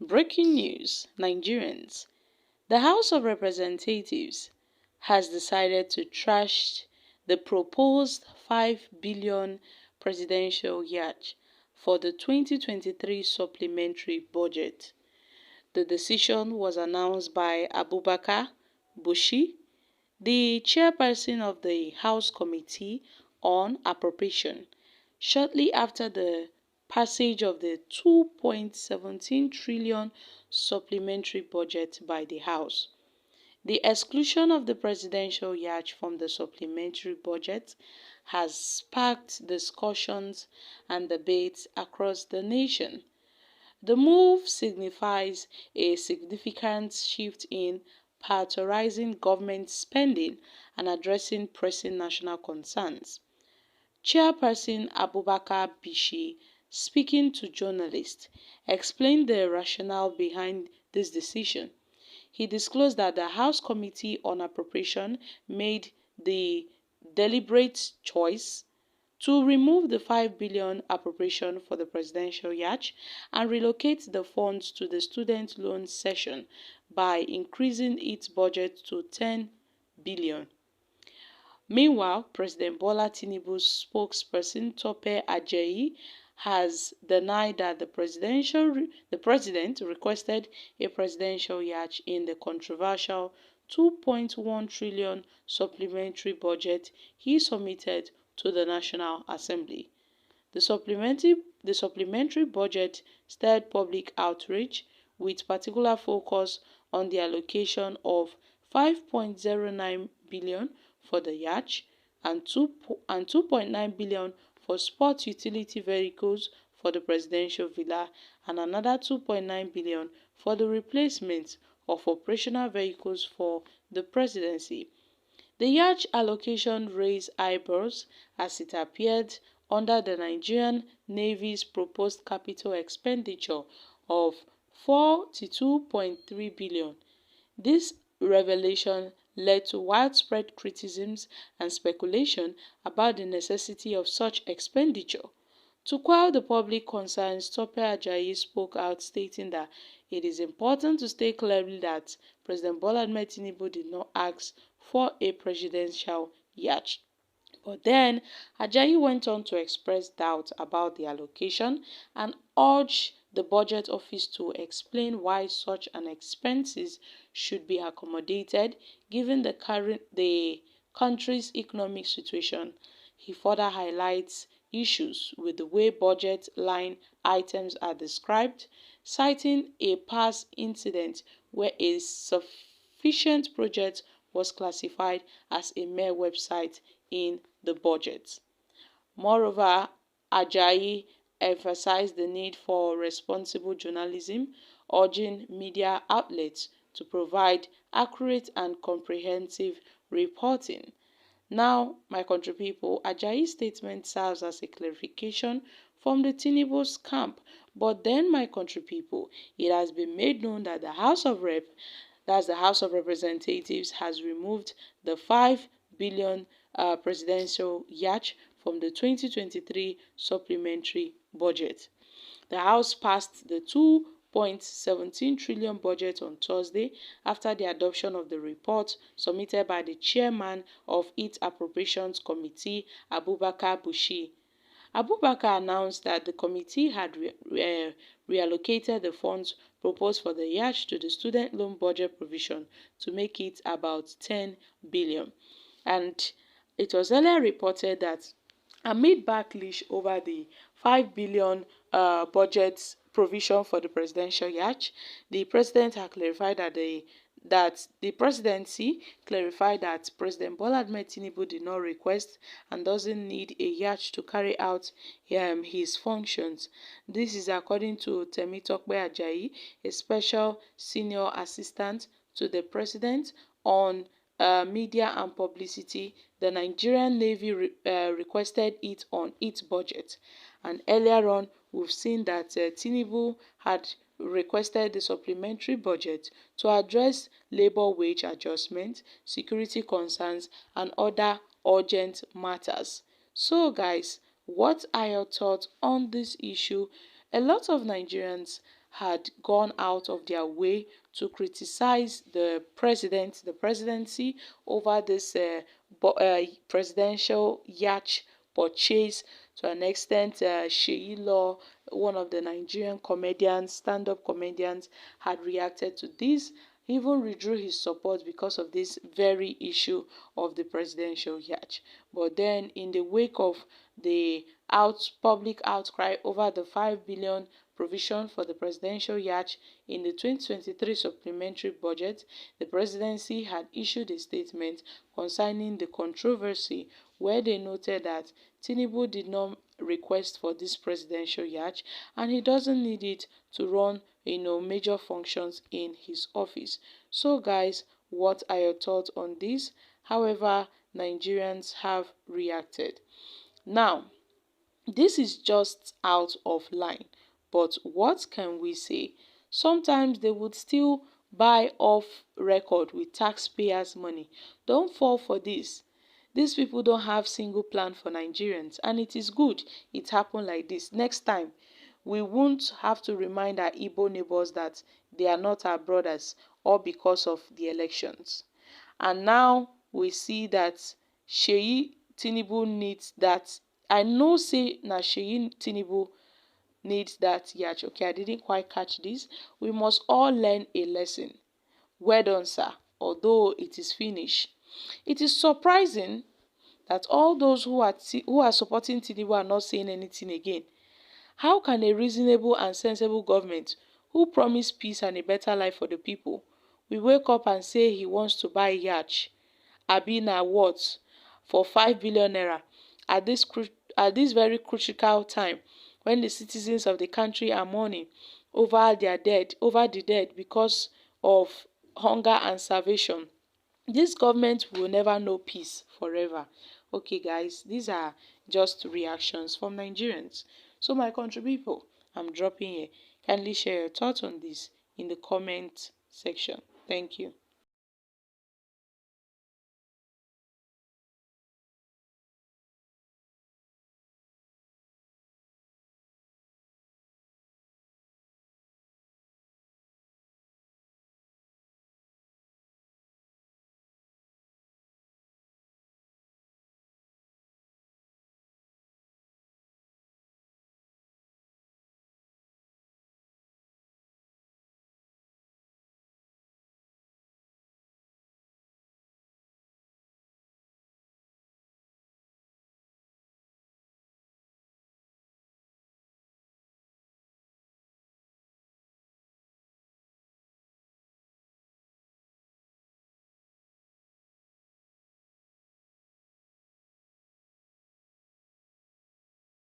Breaking news, Nigerians. The House of Representatives has decided to trash the proposed 5 billion presidential yacht for the 2023 supplementary budget. The decision was announced by Abubakar Bushi, the chairperson of the House Committee on Appropriation, shortly after the passage of the 2.17 trillion supplementary budget by the House. The exclusion of the presidential yacht from the supplementary budget has sparked discussions and debates across the nation. The move signifies a significant shift in prioritizing government spending and addressing pressing national concerns. Chairperson Abubakar Bishi, speaking to journalists, explained the rationale behind this decision. He disclosed that the House Committee on Appropriation made the deliberate choice to remove the 5 billion appropriation for the presidential yacht and relocate the funds to the student loan section by increasing its budget to 10 billion. Meanwhile, President Bola Tinubu's spokesperson Tope Ajayi has denied that the president requested a presidential yacht in the controversial 2.1 trillion supplementary budget he submitted to the National Assembly. The supplementary budget stirred public outrage, with particular focus on the allocation of 5.09 billion for the yacht and 2.9 billion for sport utility vehicles for the presidential villa and another 2.9 billion for the replacement of operational vehicles for the presidency. The yacht allocation raised eyebrows as it appeared under the Nigerian Navy's proposed capital expenditure of 42.3 billion. This revelation led to widespread criticisms and speculation about the necessity of such expenditure. To quell the public concerns, Tope Ajayi spoke out, stating that it is important to state clearly that President Bola Ahmed Tinubu did not ask for a presidential yacht. But then, Ajayi went on to express doubt about the allocation and urged the Budget Office to explain why such an expenses should be accommodated given the country's economic situation. He further highlights issues with the way budget line items are described, citing a past incident where a sufficient project was classified as a mere website in the budget. Moreover, Ajayi emphasized the need for responsible journalism, urging media outlets to provide accurate and comprehensive reporting. Now, my country people, Ajayi's statement serves as a clarification from the Tinubu's camp. But then, my country people, it has been made known that the House of Representatives, has removed the 5 billion presidential yacht from the 2023 supplementary budget. The House passed the 2.17 trillion budget on Thursday after the adoption of the report submitted by the chairman of its Appropriations Committee, Abubakar Bushi. Abubakar announced that the committee had reallocated the funds proposed for the yacht to the student loan budget provision to make it about 10 billion. And it was earlier reported that amid backlash over the 5 billion budget provision for the presidential yacht, the president had clarified that the presidency clarified that President Bola Ahmed Tinubu did not request and doesn't need a yacht to carry out his functions. This is according to Temitope Ajayi, a special senior assistant to the president on media and publicity. The Nigerian Navy requested it on its budget. And earlier on, we've seen that Tinubu had requested the supplementary budget to address labor wage adjustment, security concerns, and other urgent matters. So guys, what are your thoughts on this issue? A lot of Nigerians had gone out of their way to criticize the presidency over this presidential yacht purchase. To an extent, Sheyi Law, one of the Nigerian comedians, stand-up comedians, had reacted to this. He even withdrew his support because of this very issue of the presidential yacht. But then, in the wake of the public outcry over the 5 billion provision for the presidential yacht in the 2023 supplementary budget, the presidency had issued a statement concerning the controversy, where they noted that Tinubu did not request for this presidential yacht and he doesn't need it to run major functions in his office. So guys, what are your thoughts on this? However, Nigerians have reacted. Now, this is just out of line, but what can we say? Sometimes they would still buy off record with taxpayers' money. Don't fall for this. These people don't have single plan for Nigerians, and it is good it happened like this. Next time, we won't have to remind our Igbo neighbors that they are not our brothers, all because of the elections. And now we see that Sheyi Tinubu needs that. I know say na Sheyi Tinubu needs that yacht. Okay, I didn't quite catch this. We must all learn a lesson. Well done, sir. Although it is finished. It is surprising that all those who are supporting Tinubu are not saying anything again. How can a reasonable and sensible government who promise peace and a better life for the people will wake up and say he wants to buy yacht, abi na what, for 5 billion naira at this very critical time when the citizens of the country are mourning over the dead because of hunger and starvation? This government will never know peace forever. Okay guys, these are just reactions from Nigerians. So my country people, I'm dropping here. Kindly share your thoughts on this in the comment section. Thank you.